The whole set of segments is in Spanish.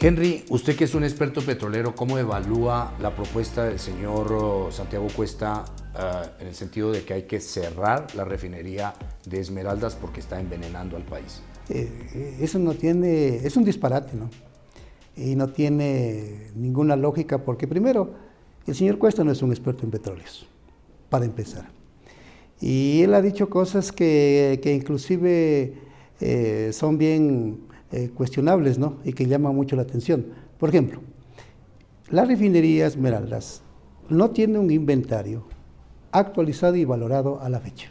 Henry, usted que es un experto petrolero, ¿cómo evalúa la propuesta del señor Santiago Cuesta en el sentido de que hay que cerrar la refinería de Esmeraldas porque está envenenando al país? Eso no tiene, es un disparate, ¿no? Y no tiene ninguna lógica porque primero, el señor Cuesta no es un experto en petróleos, para empezar. Y él ha dicho cosas que inclusive son bien cuestionables, ¿no? Y que llaman mucho la atención. Por ejemplo, la refinería Esmeraldas no tiene un inventario actualizado y valorado a la fecha.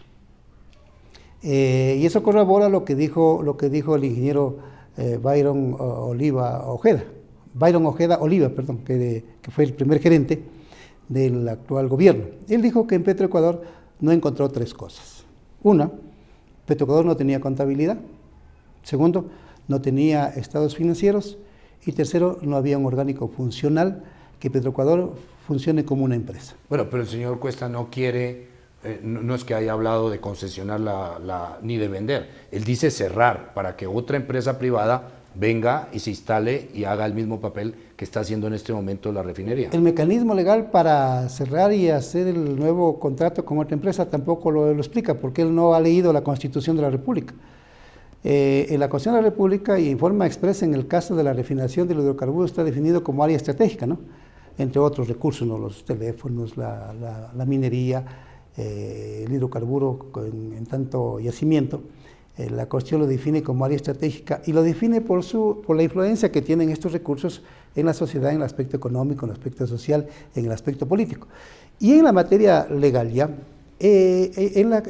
Y eso corrobora lo que dijo el ingeniero Byron Ojeda Oliva, perdón, que fue el primer gerente del actual gobierno. Él dijo que en Petroecuador no encontró tres cosas. Una, Petroecuador no tenía contabilidad. Segundo, no tenía estados financieros. Y tercero, no había un orgánico funcional que Petroecuador funcione como una empresa. Bueno, pero el señor Cuesta no quiere, no es que haya hablado de concesionar ni de vender. Él dice cerrar para que otra empresa privada venga y se instale y haga el mismo papel que está haciendo en este momento la refinería. El mecanismo legal para cerrar y hacer el nuevo contrato con otra empresa tampoco lo explica, porque él no ha leído la Constitución de la República. En la Constitución de la República y en forma expresa en el caso de la refinación de los hidrocarburos está definido como área estratégica, ¿no? Entre otros recursos, ¿no? Los teléfonos, la minería, el hidrocarburo en tanto yacimiento. La Constitución lo define como área estratégica y lo define por la influencia que tienen estos recursos en la sociedad, en el aspecto económico, en el aspecto social, en el aspecto político. Y en la materia legal ya, en la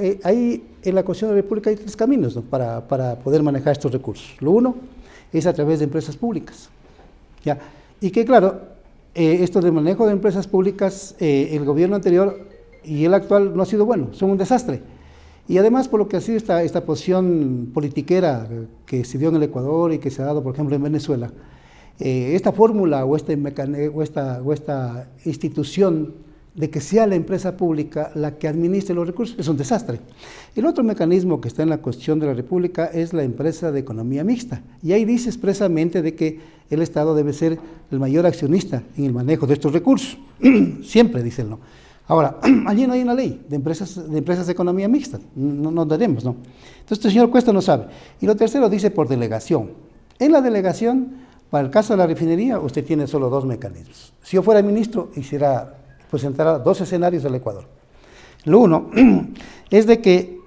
Constitución de la República hay tres caminos, ¿no? para poder manejar estos recursos. Lo uno es a través de empresas públicas. ¿Ya? Y que claro, esto de manejo de empresas públicas, el gobierno anterior y el actual no ha sido bueno, son un desastre. Y además por lo que ha sido esta posición politiquera que se dio en el Ecuador y que se ha dado, por ejemplo, en Venezuela, esta fórmula o esta institución de que sea la empresa pública la que administre los recursos es un desastre. El otro mecanismo que está en la Constitución de la República es la empresa de economía mixta. Y ahí dice expresamente de que el Estado debe ser el mayor accionista en el manejo de estos recursos. Siempre dice el no. Ahora, allí no hay una ley de empresas de economía mixta, no daremos, ¿no? Entonces el señor Cuesta no sabe. Y lo tercero dice por delegación. En la delegación, para el caso de la refinería, usted tiene solo dos mecanismos. Si yo fuera ministro, presentará dos escenarios del Ecuador. Lo uno es de que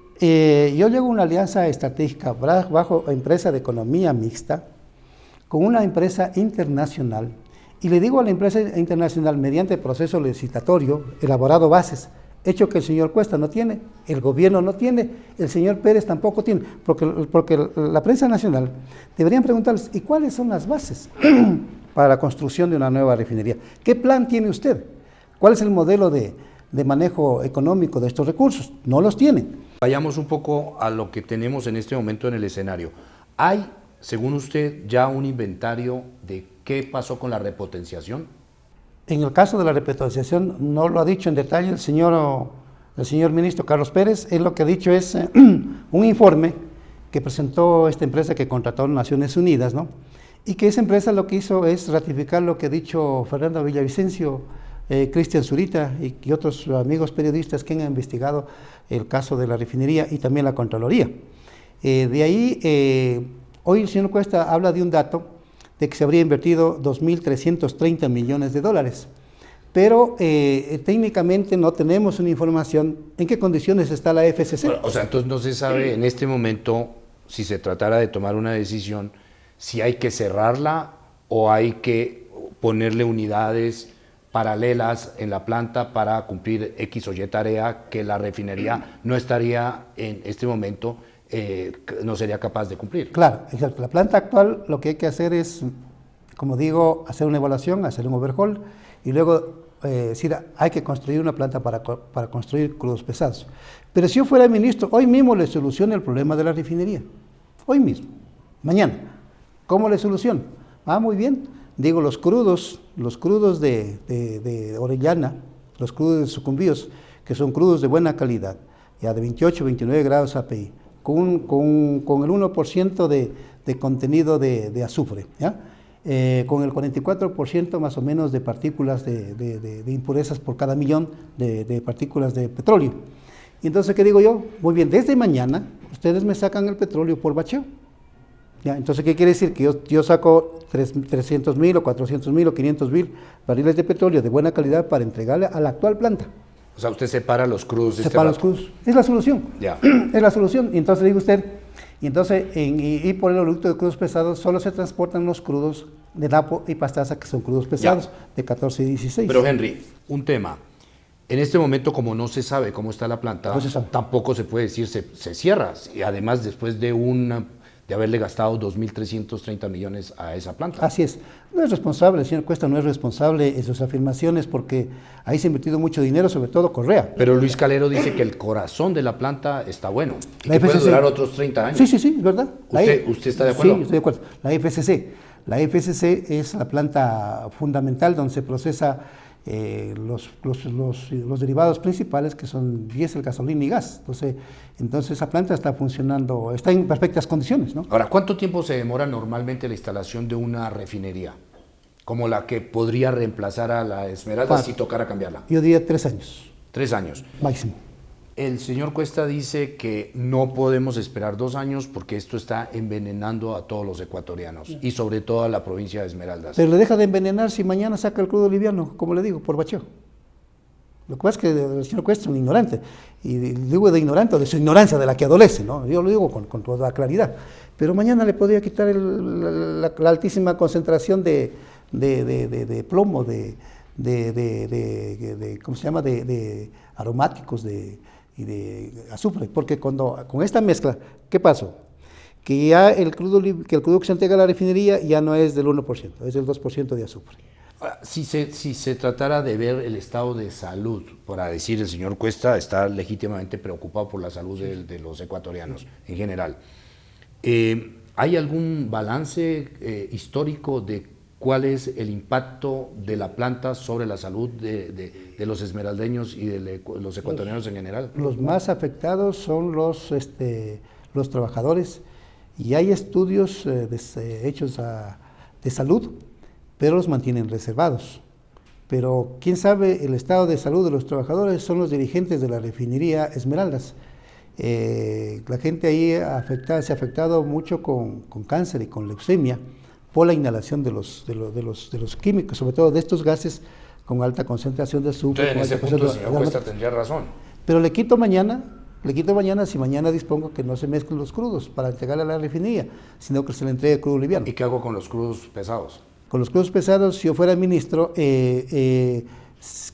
yo llego a una alianza estratégica bajo empresa de economía mixta con una empresa internacional. Y le digo a la empresa internacional, mediante proceso licitatorio, elaborado bases, hecho que el señor Cuesta no tiene, el gobierno no tiene, el señor Pérez tampoco tiene, porque la prensa nacional deberían preguntarles, ¿y cuáles son las bases para la construcción de una nueva refinería? ¿Qué plan tiene usted? ¿Cuál es el modelo de manejo económico de estos recursos? No los tienen. Vayamos un poco a lo que tenemos en este momento en el escenario. ¿Hay, según usted, ya un inventario de qué pasó con la repotenciación? En el caso de la repotenciación, no lo ha dicho en detalle el señor ministro Carlos Pérez. Él lo que ha dicho es un informe que presentó esta empresa que contrató Naciones Unidas, ¿no? Y que esa empresa lo que hizo es ratificar lo que ha dicho Fernando Villavicencio, Cristian Zurita y otros amigos periodistas que han investigado el caso de la refinería y también la Contraloría. De ahí, hoy el señor Cuesta habla de un dato de que se habría invertido 2.330 millones de dólares, pero técnicamente no tenemos una información en qué condiciones está la FCC. Bueno, o sea, entonces no se sabe en este momento, si se tratara de tomar una decisión, si hay que cerrarla o hay que ponerle unidades paralelas en la planta para cumplir X o Y tarea que la refinería no estaría en este momento, no sería capaz de cumplir. Claro, exacto. La planta actual lo que hay que hacer es, como digo, hacer una evaluación, hacer un overhaul y luego decir, hay que construir una planta para construir crudos pesados. Pero si yo fuera ministro, hoy mismo le soluciono el problema de la refinería. Hoy mismo, mañana. ¿Cómo le soluciono? Muy bien. Digo, los crudos de Orellana, los crudos de Sucumbíos, que son crudos de buena calidad, ya de 28, 29 grados API, con el 1% de contenido de azufre, ¿ya? con el 44% más o menos de partículas de impurezas por cada millón de partículas de petróleo. Y entonces, ¿qué digo yo? Muy bien, desde mañana ustedes me sacan el petróleo por bacheo. ¿Ya? Entonces, ¿qué quiere decir? Que yo saco 300.000 o 400.000 o 500.000 barriles de petróleo de buena calidad para entregarle a la actual planta. O sea, usted separa los crudos de Separa los crudos. Es la solución. Ya. Es la solución. Y entonces digo usted, y entonces y por el oleoducto de crudos pesados solo se transportan los crudos de Napo y Pastaza, que son crudos pesados, de 14 y 16. Pero Henry, un tema. En este momento, como no se sabe cómo está la planta, tampoco se puede decir se cierra. Y además, después de haberle gastado 2.330 millones a esa planta. Así es. No es responsable, el señor Cuesta no es responsable en sus afirmaciones porque ahí se ha invertido mucho dinero, sobre todo Correa. Pero Luis Calero dice que el corazón de la planta está bueno y la que FCC, puede durar otros 30 años. Sí, es verdad. ¿Usted está de acuerdo? Sí, estoy de acuerdo. La FCC es la planta fundamental donde se procesa los derivados principales, que son diésel, gasolina y gas. Entonces esa planta está funcionando, está en perfectas condiciones, ¿no? Ahora, ¿cuánto tiempo se demora normalmente la instalación de una refinería? Como la que podría reemplazar a la Esmeralda si tocara cambiarla. Yo diría 3 años. 3 años. Máximo. El señor Cuesta dice que no podemos esperar 2 años porque esto está envenenando a todos los ecuatorianos y sobre todo a la provincia de Esmeraldas. Pero le deja de envenenar si mañana saca el crudo liviano, como le digo, por bacheo. Lo que pasa es que el señor Cuesta es un ignorante, y digo de ignorante o de su ignorancia de la que adolece, ¿no? Yo lo digo con toda claridad. Pero mañana le podría quitar la altísima concentración de plomo, ¿cómo se llama? De aromáticos y de azufre, porque con esta mezcla, ¿qué pasó? Que ya el crudo que se entrega a la refinería ya no es del 1%, es del 2% de azufre. Si se tratara de ver el estado de salud, para decir, el señor Cuesta está legítimamente preocupado por la salud de los ecuatorianos en general. ¿Hay algún balance histórico de cuál es el impacto de la planta sobre la salud de los esmeraldeños y de los ecuatorianos en general? Los más afectados son los trabajadores, y hay estudios hechos de salud, pero los mantienen reservados. Pero quién sabe el estado de salud de los trabajadores son los dirigentes de la refinería Esmeraldas. La gente ahí se ha afectado mucho con cáncer y con leucemia por la inhalación de los químicos, sobre todo de estos gases con alta concentración de azufre. Entonces, en ese punto el señor Cuesta tendría razón. Pero le quito mañana si mañana dispongo que no se mezclen los crudos para entregarle a la refinería, sino que se le entregue el crudo liviano. ¿Y qué hago con los crudos pesados? Con los crudos pesados, si yo fuera ministro,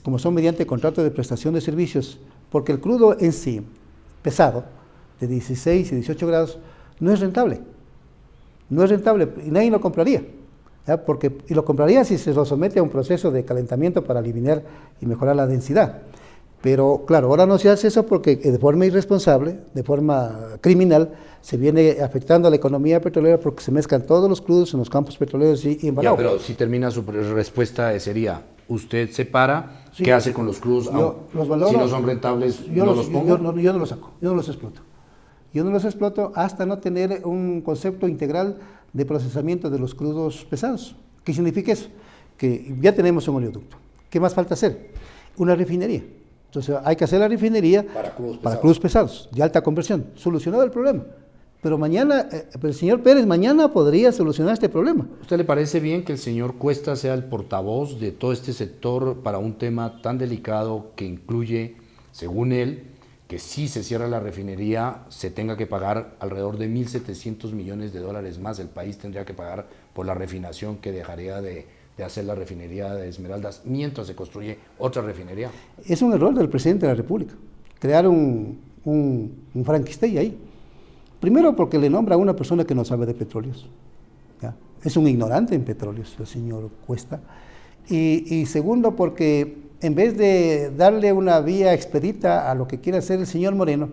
como son mediante contrato de prestación de servicios, porque el crudo en sí, pesado, de 16 y 18 grados, no es rentable. No es rentable y nadie lo compraría. ¿Ya? Y lo compraría si se lo somete a un proceso de calentamiento para eliminar y mejorar la densidad. Pero claro, ahora no se hace eso porque de forma irresponsable, de forma criminal, se viene afectando a la economía petrolera porque se mezclan todos los crudos en los campos petroleros y en Balao. Ya, pero si termina su respuesta sería, usted separa, sí, ¿qué hace con los crudos? Los valoro, si no son rentables, yo no los pongo. Yo no los saco, yo no los exploto. Yo no los exploto hasta no tener un concepto integral de procesamiento de los crudos pesados. ¿Qué significa eso? Que ya tenemos un oleoducto. ¿Qué más falta hacer? Una refinería. Entonces hay que hacer la refinería para crudos pesados, de alta conversión. Solucionado el problema. Pero mañana, el señor Pérez mañana podría solucionar este problema. ¿A usted le parece bien que el señor Cuesta sea el portavoz de todo este sector para un tema tan delicado que incluye, según él, que si se cierra la refinería se tenga que pagar alrededor de $1.700 millones más? El país tendría que pagar por la refinación que dejaría de hacer la refinería de Esmeraldas mientras se construye otra refinería. Es un error del presidente de la República crear un Frankenstein ahí. Primero porque le nombra a una persona que no sabe de petróleos. ¿Ya? Es un ignorante en petróleos el señor Cuesta. Y segundo porque en vez de darle una vía expedita a lo que quiere hacer el señor Moreno,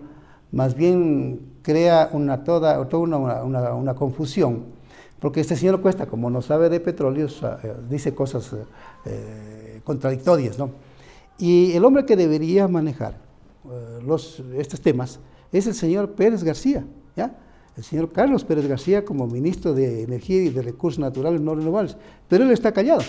más bien crea toda una confusión. Porque este señor Cuesta, como no sabe de petróleos, dice cosas contradictorias, ¿no? Y el hombre que debería manejar estos temas es el señor Pérez García, ¿ya? el señor Carlos Pérez García como ministro de Energía y de Recursos Naturales No Renovables, pero él está callado.